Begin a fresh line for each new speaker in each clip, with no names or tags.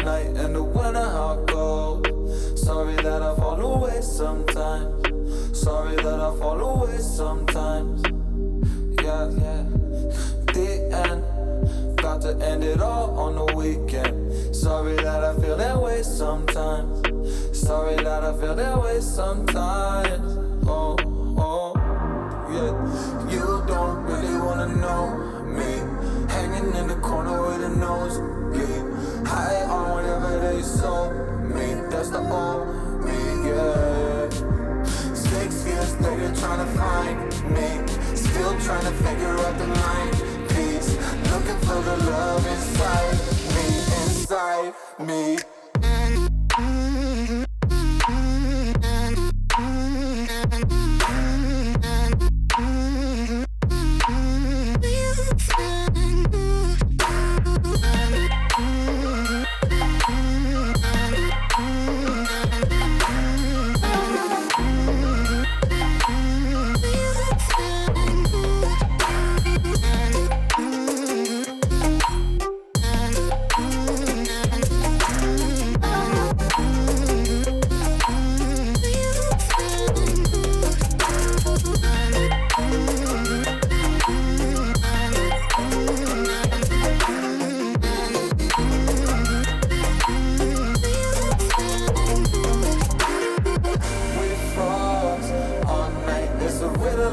night in the winter, how cold. Sorry that I fall away sometimes. Sorry that I fall away sometimes. Yeah, yeah. The end, got to end it all on the weekend. Sorry that I feel that way sometimes. Sorry that I feel that way sometimes. Oh, oh, yeah. You don't really wanna know me. Hanging in the corner with a nosebleed. High on whatever they sold me. That's the old me, yeah. 6 years later trying to find me. Still trying to figure out the mind piece. Looking for the love inside me.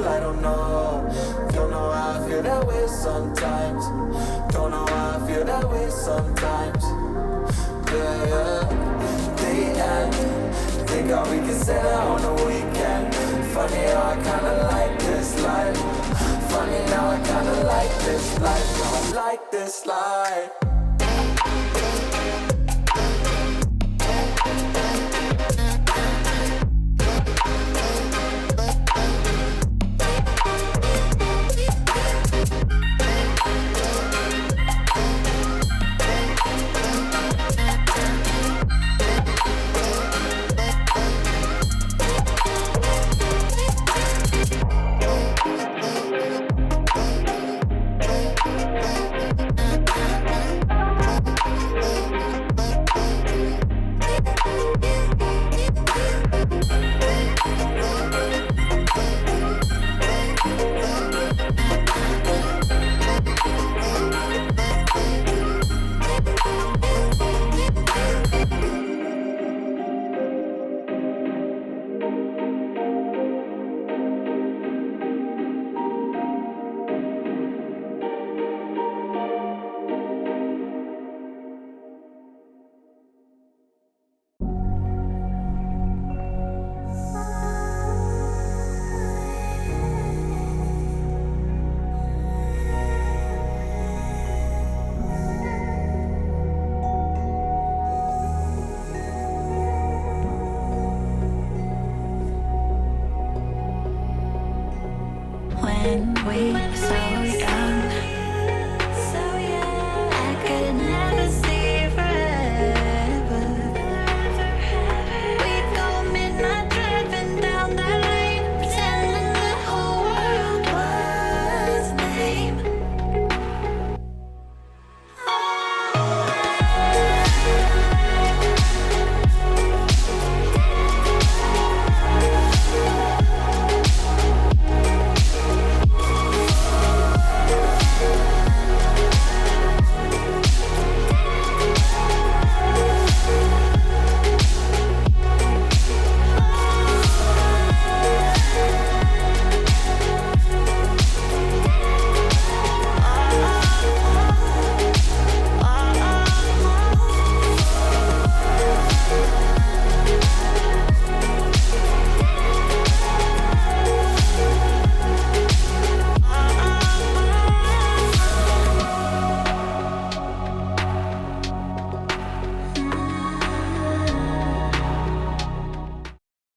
I don't know how I feel that way sometimes. Don't know how I feel that way sometimes. Yeah, yeah. The end. Think how we can say that on the weekend. Funny how I kinda like this life. Funny now I kinda like this life. I like this life.